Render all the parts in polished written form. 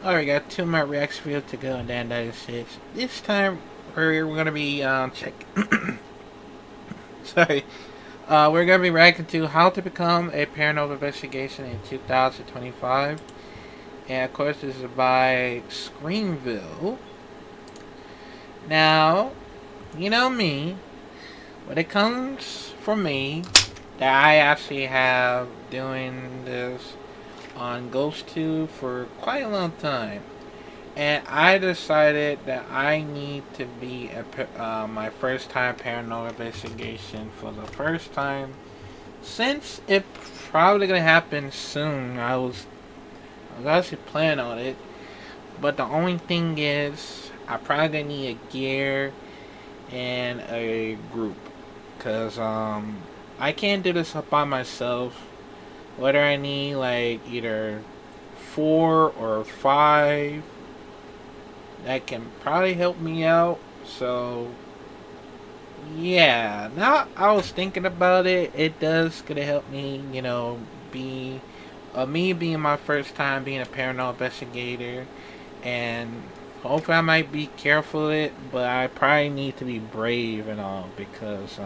Alright, got 2 more reacts for you to go, and then that is it. This time, we're gonna be, sorry. We're gonna be reacting to How to Become a Paranormal Investigation in 2025. And of course, this is by Screamville. Now, you know me, when it comes from me, that I actually have doing this on GhostTube for quite a long time, and I decided that I need to be my first time paranormal investigation for the first time since it probably gonna happen soon. I was actually planning on it, but the only thing is I probably gonna need a gear and a group, cause I can't do this up by myself. Whether I need like either 4 or 5, that can probably help me out. So yeah, now I was thinking about it. It does gonna help me, be me being my first time being a paranormal investigator, and hopefully I might be careful with it. But I probably need to be brave and all because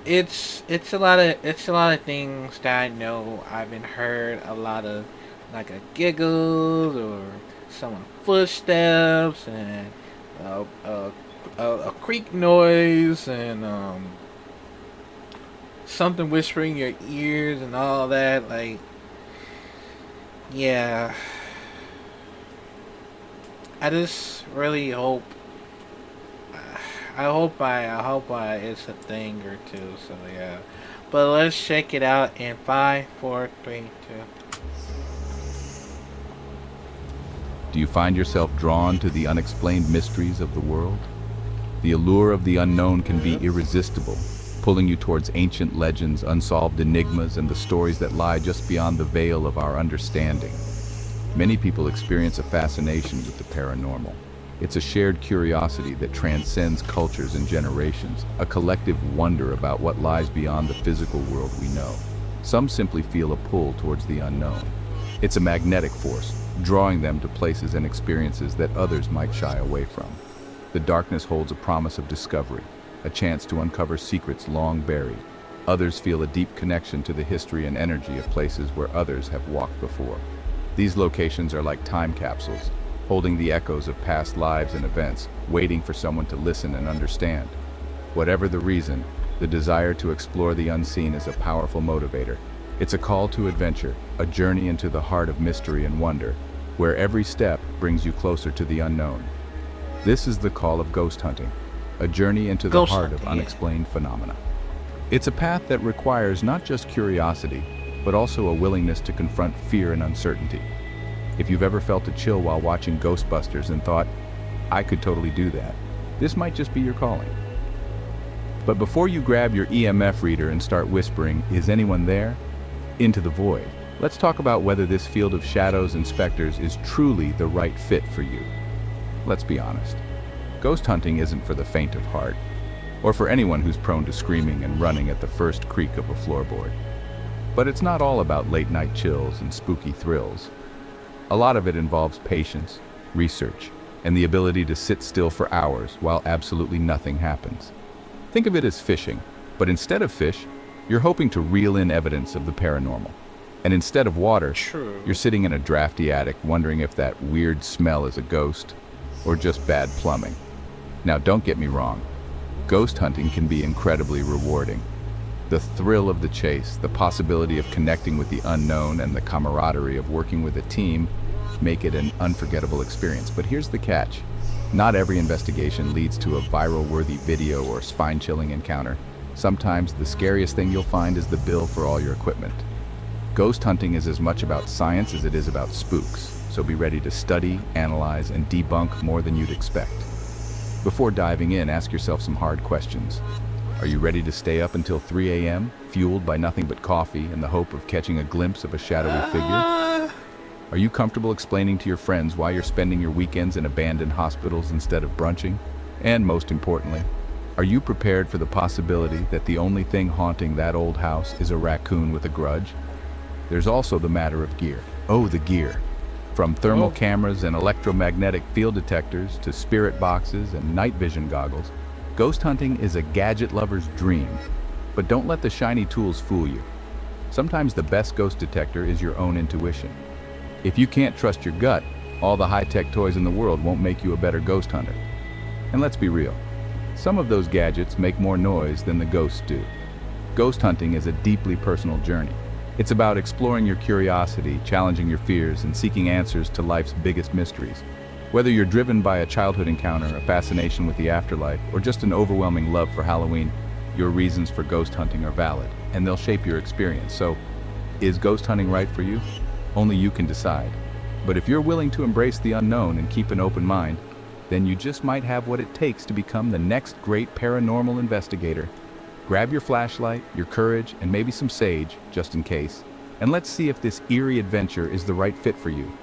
it's a lot of things that I know I've been heard a lot of, like a giggles or someone footsteps and a creak noise and something whispering in your ears and all that. Like, yeah, I just really hope. I hope it's a thing or two. So yeah, but let's check it out in 5, 4, 3, 2. Do you find yourself drawn to the unexplained mysteries of the world? The allure of the unknown can be irresistible, pulling you towards ancient legends, unsolved enigmas, and the stories that lie just beyond the veil of our understanding. Many people experience a fascination with the paranormal. It's a shared curiosity that transcends cultures and generations, a collective wonder about what lies beyond the physical world we know. Some simply feel a pull towards the unknown. It's a magnetic force, drawing them to places and experiences that others might shy away from. The darkness holds a promise of discovery, a chance to uncover secrets long buried. Others feel a deep connection to the history and energy of places where others have walked before. These locations are like time capsules, holding the echoes of past lives and events, waiting for someone to listen and understand. Whatever the reason, the desire to explore the unseen is a powerful motivator. It's a call to adventure, a journey into the heart of mystery and wonder, where every step brings you closer to the unknown. This is the call of ghost hunting, a journey into the heart of unexplained phenomena. It's a path that requires not just curiosity, but also a willingness to confront fear and uncertainty. If you've ever felt a chill while watching Ghostbusters and thought, I could totally do that, this might just be your calling. But before you grab your EMF reader and start whispering, "Is anyone there?" into the void, let's talk about whether this field of shadows and specters is truly the right fit for you. Let's be honest. Ghost hunting isn't for the faint of heart, or for anyone who's prone to screaming and running at the first creak of a floorboard. But it's not all about late-night chills and spooky thrills. A lot of it involves patience, research, and the ability to sit still for hours while absolutely nothing happens. Think of it as fishing, but instead of fish, you're hoping to reel in evidence of the paranormal. And instead of water, you're sitting in a drafty attic wondering if that weird smell is a ghost or just bad plumbing. Now, don't get me wrong. Ghost hunting can be incredibly rewarding. The thrill of the chase, the possibility of connecting with the unknown, and the camaraderie of working with a team make it an unforgettable experience. But here's the catch. Not every investigation leads to a viral-worthy video or spine-chilling encounter. Sometimes the scariest thing you'll find is the bill for all your equipment. Ghost hunting is as much about science as it is about spooks, so be ready to study, analyze, and debunk more than you'd expect. Before diving in, ask yourself some hard questions. Are you ready to stay up until 3 a.m., fueled by nothing but coffee and the hope of catching a glimpse of a shadowy figure? Are you comfortable explaining to your friends why you're spending your weekends in abandoned hospitals instead of brunching? And most importantly, are you prepared for the possibility that the only thing haunting that old house is a raccoon with a grudge? There's also the matter of gear. Oh, the gear. From thermal Oh, cameras and electromagnetic field detectors to spirit boxes and night vision goggles, ghost hunting is a gadget lover's dream. But don't let the shiny tools fool you. Sometimes the best ghost detector is your own intuition. If you can't trust your gut, all the high-tech toys in the world won't make you a better ghost hunter. And let's be real, some of those gadgets make more noise than the ghosts do. Ghost hunting is a deeply personal journey. It's about exploring your curiosity, challenging your fears, and seeking answers to life's biggest mysteries. Whether you're driven by a childhood encounter, a fascination with the afterlife, or just an overwhelming love for Halloween, your reasons for ghost hunting are valid, and they'll shape your experience. So, is ghost hunting right for you? Only you can decide. But if you're willing to embrace the unknown and keep an open mind, then you just might have what it takes to become the next great paranormal investigator. Grab your flashlight, your courage, and maybe some sage, just in case, and let's see if this eerie adventure is the right fit for you.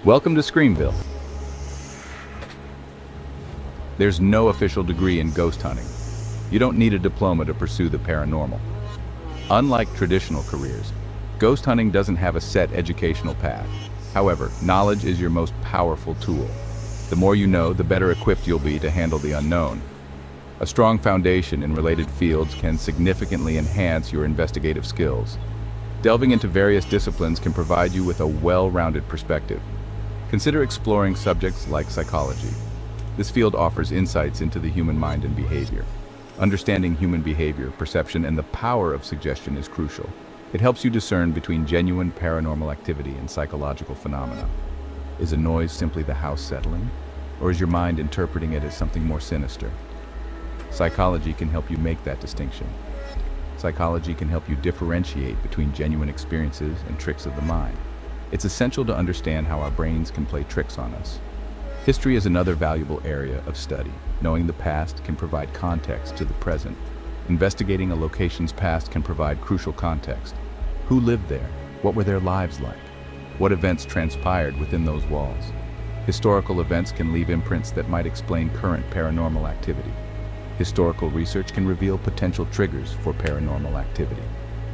Welcome to Screamville. There's no official degree in ghost hunting. You don't need a diploma to pursue the paranormal. Unlike traditional careers, ghost hunting doesn't have a set educational path. However, knowledge is your most powerful tool. The more you know, the better equipped you'll be to handle the unknown. A strong foundation in related fields can significantly enhance your investigative skills. Delving into various disciplines can provide you with a well-rounded perspective. Consider exploring subjects like psychology. This field offers insights into the human mind and behavior. Understanding human behavior, perception, and the power of suggestion is crucial. It helps you discern between genuine paranormal activity and psychological phenomena. Is a noise simply the house settling? Or is your mind interpreting it as something more sinister? Psychology can help you make that distinction. Psychology can help you differentiate between genuine experiences and tricks of the mind. It's essential to understand how our brains can play tricks on us. History is another valuable area of study. Knowing the past can provide context to the present. Investigating a location's past can provide crucial context. Who lived there? What were their lives like? What events transpired within those walls? Historical events can leave imprints that might explain current paranormal activity. Historical research can reveal potential triggers for paranormal activity.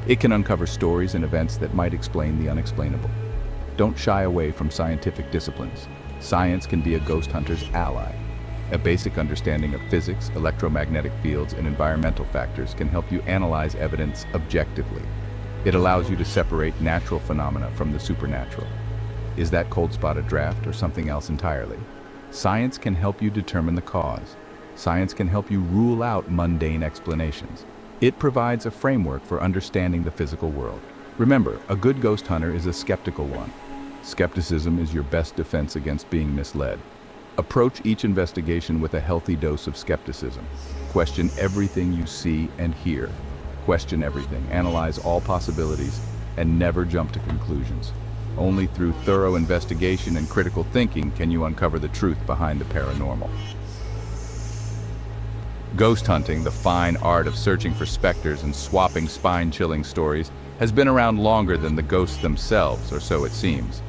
It can uncover stories and events that might explain the unexplainable. Don't shy away from scientific disciplines. Science can be a ghost hunter's ally. A basic understanding of physics, electromagnetic fields, and environmental factors can help you analyze evidence objectively. It allows you to separate natural phenomena from the supernatural. Is that cold spot a draft or something else entirely? Science can help you determine the cause. Science can help you rule out mundane explanations. It provides a framework for understanding the physical world. Remember, a good ghost hunter is a skeptical one. Skepticism is your best defense against being misled. Approach each investigation with a healthy dose of skepticism. Question everything you see and hear. Question everything, analyze all possibilities, and never jump to conclusions. Only through thorough investigation and critical thinking can you uncover the truth behind the paranormal. Ghost hunting, the fine art of searching for specters and swapping spine-chilling stories, has been around longer than the ghosts themselves, or so it seems.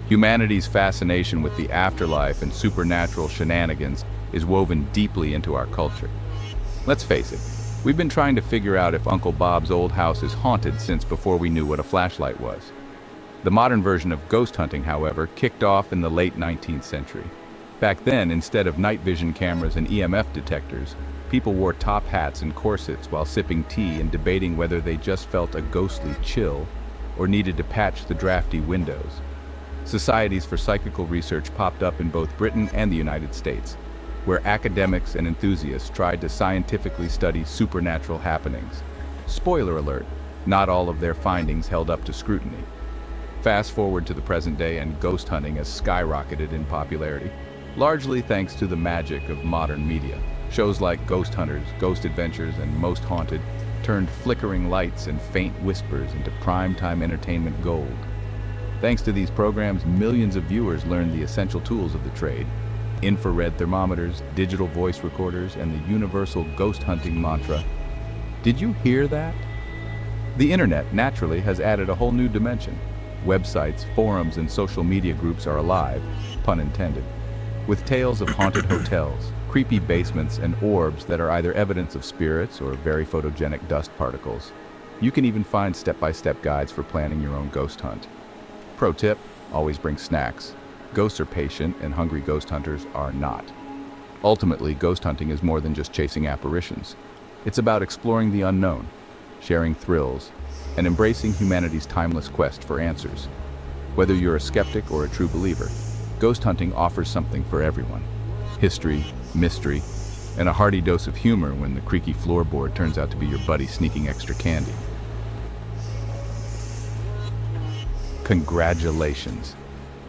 Humanity's fascination with the afterlife and supernatural shenanigans is woven deeply into our culture. Let's face it, we've been trying to figure out if Uncle Bob's old house is haunted since before we knew what a flashlight was. The modern version of ghost hunting, however, kicked off in the late 19th century. Back then, instead of night vision cameras and EMF detectors, people wore top hats and corsets while sipping tea and debating whether they just felt a ghostly chill or needed to patch the drafty windows. Societies for psychical research popped up in both Britain and the United States, where academics and enthusiasts tried to scientifically study supernatural happenings. Spoiler alert, not all of their findings held up to scrutiny. Fast forward to the present day and ghost hunting has skyrocketed in popularity, largely thanks to the magic of modern media. Shows like Ghost Hunters, Ghost Adventures, and Most Haunted turned flickering lights and faint whispers into primetime entertainment gold. Thanks to these programs, millions of viewers learned the essential tools of the trade: infrared thermometers, digital voice recorders, and the universal ghost hunting mantra. Did you hear that? The internet, naturally, has added a whole new dimension. Websites, forums, and social media groups are alive, pun intended, with tales of haunted hotels, creepy basements, and orbs that are either evidence of spirits or very photogenic dust particles. You can even find step-by-step guides for planning your own ghost hunt. Pro tip, always bring snacks. Ghosts are patient, and hungry ghost hunters are not. Ultimately, ghost hunting is more than just chasing apparitions. It's about exploring the unknown, sharing thrills, and embracing humanity's timeless quest for answers. Whether you're a skeptic or a true believer, ghost hunting offers something for everyone. History, mystery, and a hearty dose of humor when the creaky floorboard turns out to be your buddy sneaking extra candy. Congratulations!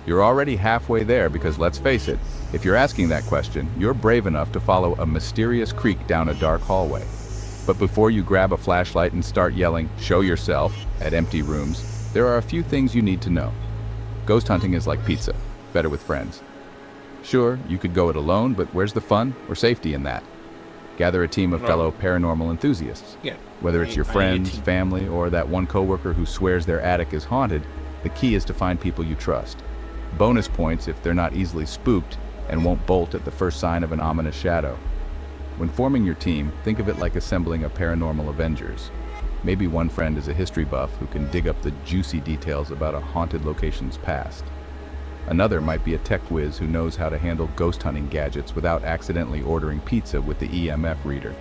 You're already halfway there because let's face it, if you're asking that question, you're brave enough to follow a mysterious creak down a dark hallway. But before you grab a flashlight and start yelling, "Show yourself," at empty rooms, there are a few things you need to know. Ghost hunting is like pizza, better with friends. Sure, you could go it alone, but where's the fun or safety in that? Gather a team of fellow paranormal enthusiasts. Yeah. Whether it's your friends, family, or that one coworker who swears their attic is haunted, the key is to find people you trust. Bonus points if they're not easily spooked and won't bolt at the first sign of an ominous shadow. When forming your team, think of it like assembling a paranormal Avengers. Maybe one friend is a history buff who can dig up the juicy details about a haunted location's past. Another might be a tech whiz who knows how to handle ghost hunting gadgets without accidentally ordering pizza with the EMF reader.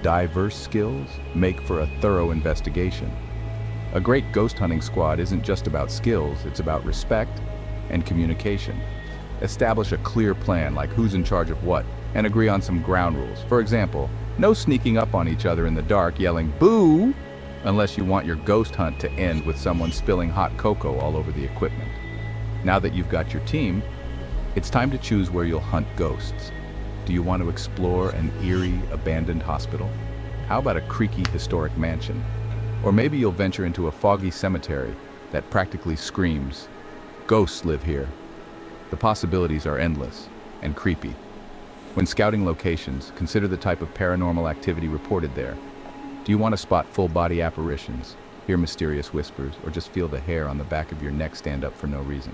Diverse skills make for a thorough investigation. A great ghost hunting squad isn't just about skills, it's about respect and communication. Establish a clear plan, like who's in charge of what, and agree on some ground rules. For example, no sneaking up on each other in the dark yelling "boo" unless you want your ghost hunt to end with someone spilling hot cocoa all over the equipment. Now that you've got your team, it's time to choose where you'll hunt ghosts. Do you want to explore an eerie, abandoned hospital? How about a creaky, historic mansion? Or maybe you'll venture into a foggy cemetery that practically screams, "Ghosts live here." The possibilities are endless and creepy. When scouting locations, consider the type of paranormal activity reported there. Do you want to spot full-body apparitions, hear mysterious whispers, or just feel the hair on the back of your neck stand up for no reason?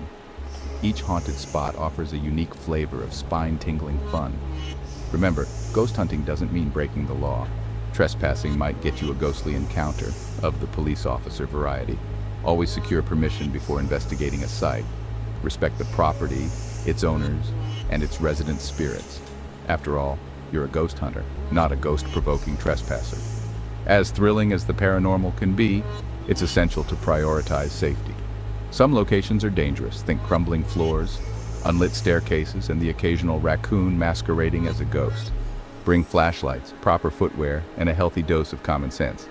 Each haunted spot offers a unique flavor of spine-tingling fun. Remember, ghost hunting doesn't mean breaking the law. Trespassing might get you a ghostly encounter, of the police officer variety. Always secure permission before investigating a site. Respect the property, its owners, and its resident spirits. After all, you're a ghost hunter, not a ghost-provoking trespasser. As thrilling as the paranormal can be, it's essential to prioritize safety. Some locations are dangerous. Think crumbling floors, unlit staircases, and the occasional raccoon masquerading as a ghost. Bring flashlights, proper footwear, and a healthy dose of common sense.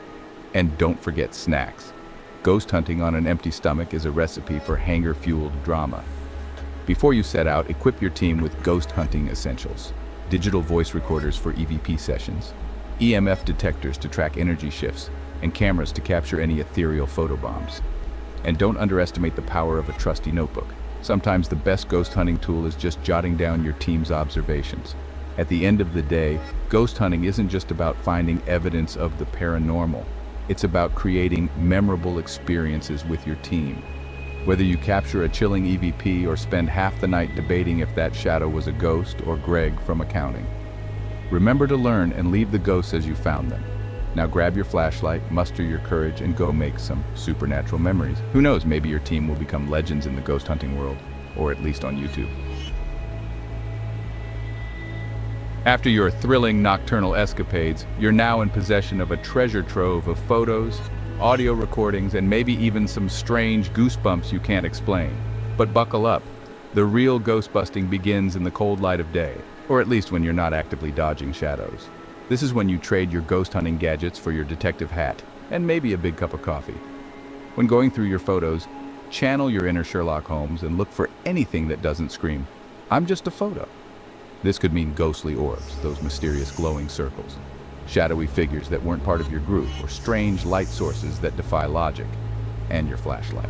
And don't forget snacks. Ghost hunting on an empty stomach is a recipe for hangar-fueled drama. Before you set out, equip your team with ghost hunting essentials. Digital voice recorders for EVP sessions, EMF detectors to track energy shifts, and cameras to capture any ethereal photobombs. And don't underestimate the power of a trusty notebook. Sometimes the best ghost hunting tool is just jotting down your team's observations. At the end of the day, ghost hunting isn't just about finding evidence of the paranormal. It's about creating memorable experiences with your team. Whether you capture a chilling EVP or spend half the night debating if that shadow was a ghost or Greg from accounting. Remember to learn and leave the ghosts as you found them. Now grab your flashlight, muster your courage, and go make some supernatural memories. Who knows, maybe your team will become legends in the ghost hunting world, or at least on YouTube. After your thrilling nocturnal escapades, you're now in possession of a treasure trove of photos, audio recordings, and maybe even some strange goosebumps you can't explain. But buckle up. The real ghost-busting begins in the cold light of day, or at least when you're not actively dodging shadows. This is when you trade your ghost hunting gadgets for your detective hat, and maybe a big cup of coffee. When going through your photos, channel your inner Sherlock Holmes and look for anything that doesn't scream, "I'm just a photo." This could mean ghostly orbs, those mysterious glowing circles, shadowy figures that weren't part of your group, or strange light sources that defy logic, and your flashlight.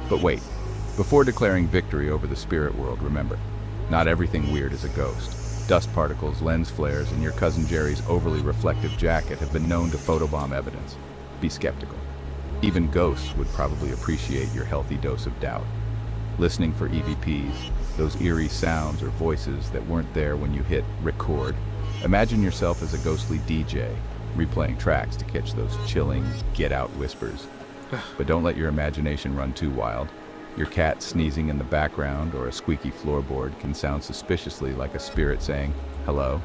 But wait, before declaring victory over the spirit world, remember, not everything weird is a ghost. Dust particles, lens flares, and your cousin Jerry's overly reflective jacket have been known to photobomb evidence. Be skeptical. Even ghosts would probably appreciate your healthy dose of doubt. Listening for EVPs, those eerie sounds or voices that weren't there when you hit record, Imagine yourself as a ghostly DJ, replaying tracks to catch those chilling, get-out whispers. But don't let your imagination run too wild. Your cat sneezing in the background or a squeaky floorboard can sound suspiciously like a spirit saying, "Hello."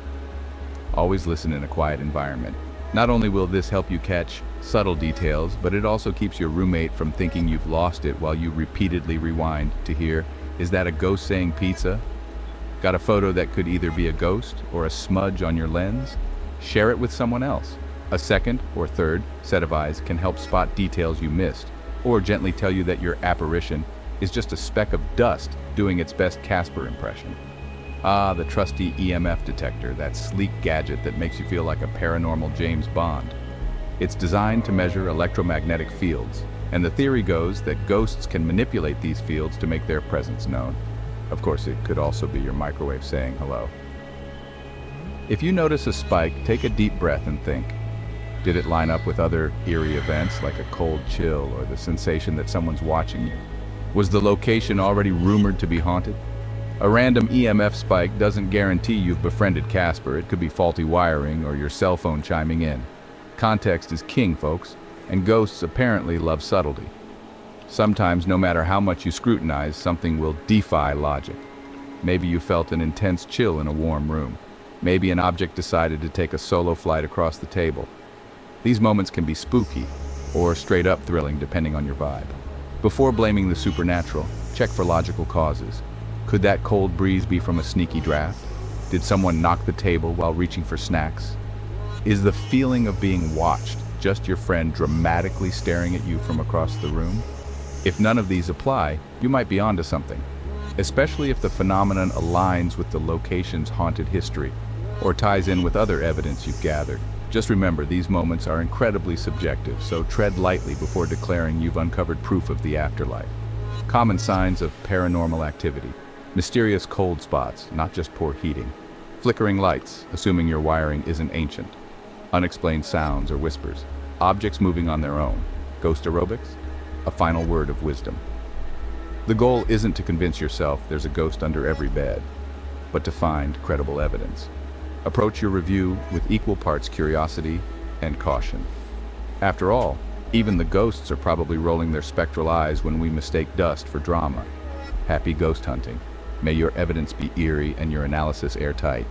Always listen in a quiet environment. Not only will this help you catch subtle details, but it also keeps your roommate from thinking you've lost it while you repeatedly rewind to hear, "Is that a ghost saying pizza?" Got a photo that could either be a ghost or a smudge on your lens? Share it with someone else. A second or third set of eyes can help spot details you missed, or gently tell you that your apparition is just a speck of dust doing its best Casper impression. Ah, the trusty EMF detector, that sleek gadget that makes you feel like a paranormal James Bond. It's designed to measure electromagnetic fields, and the theory goes that ghosts can manipulate these fields to make their presence known. Of course, it could also be your microwave saying hello. If you notice a spike, take a deep breath and think, did it line up with other eerie events like a cold chill or the sensation that someone's watching you? Was the location already rumored to be haunted? A random EMF spike doesn't guarantee you've befriended Casper. It could be faulty wiring or your cell phone chiming in. Context is king, folks, and ghosts apparently love subtlety. Sometimes, no matter how much you scrutinize, something will defy logic. Maybe you felt an intense chill in a warm room. Maybe an object decided to take a solo flight across the table. These moments can be spooky or straight up thrilling depending on your vibe. Before blaming the supernatural, check for logical causes. Could that cold breeze be from a sneaky draft? Did someone knock the table while reaching for snacks? Is the feeling of being watched just your friend dramatically staring at you from across the room? If none of these apply, you might be onto something, especially if the phenomenon aligns with the location's haunted history or ties in with other evidence you've gathered. Just remember, these moments are incredibly subjective, so tread lightly before declaring you've uncovered proof of the afterlife. Common signs of paranormal activity. Mysterious cold spots, not just poor heating. Flickering lights, assuming your wiring isn't ancient. Unexplained sounds or whispers. Objects moving on their own. Ghost aerobics? A final word of wisdom. The goal isn't to convince yourself there's a ghost under every bed, but to find credible evidence. Approach your review with equal parts curiosity and caution. After all, even the ghosts are probably rolling their spectral eyes when we mistake dust for drama. Happy ghost hunting. May your evidence be eerie and your analysis airtight.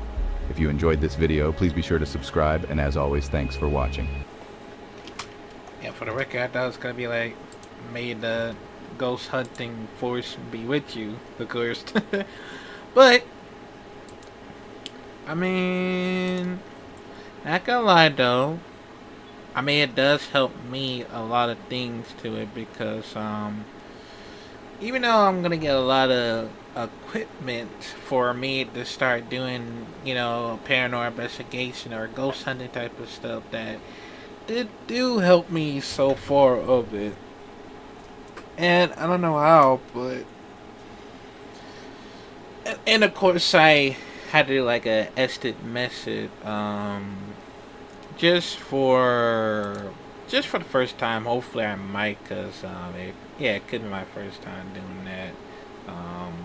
If you enjoyed this video, please be sure to subscribe, and as always, thanks for watching. Yeah, for the record, I thought it was gonna be like, may the ghost hunting force be with you, of course. But I mean, not gonna lie though, I mean, it does help me a lot of things to it because even though I'm gonna get a lot of equipment for me to start doing, you know, paranormal investigation or ghost hunting type of stuff, that did do help me so far of it. And I don't know how, but and of course I had to do like a estimate method, just for the first time. Hopefully I might, cause it could be my first time doing that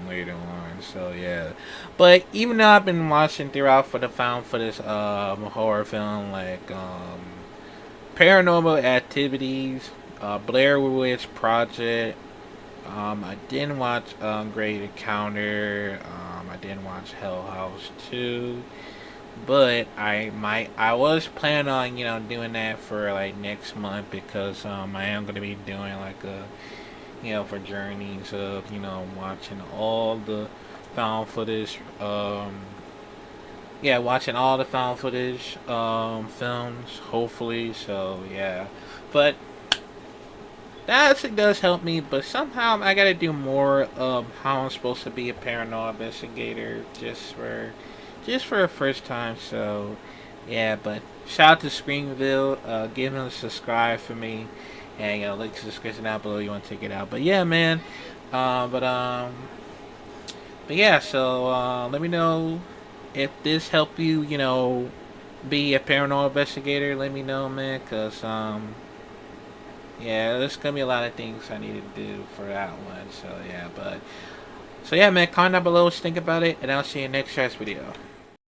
later on. So yeah, but even though I've been watching throughout for the found footage horror film like Paranormal Activities, Blair Witch Project. I didn't watch Great Encounter. I didn't watch Hell House 2. But I was planning on, you know, doing that for like next month because I am gonna be doing like a, you know, for journeys of, you know, watching all the found footage watching all the found footage films, hopefully. So yeah, but that actually does help me, but somehow I gotta do more of how I'm supposed to be a paranormal investigator just for the first time. So yeah, but shout out to Screenville, give them a subscribe for me, and you know, link to the description down below. You want to check it out. But yeah, man, but yeah. So let me know if this helped you, you know, be a paranormal investigator. Let me know, man, cause yeah, there's gonna be a lot of things I need to do for that one. So yeah, man, comment down below what you think about it, and I'll see you in the next video.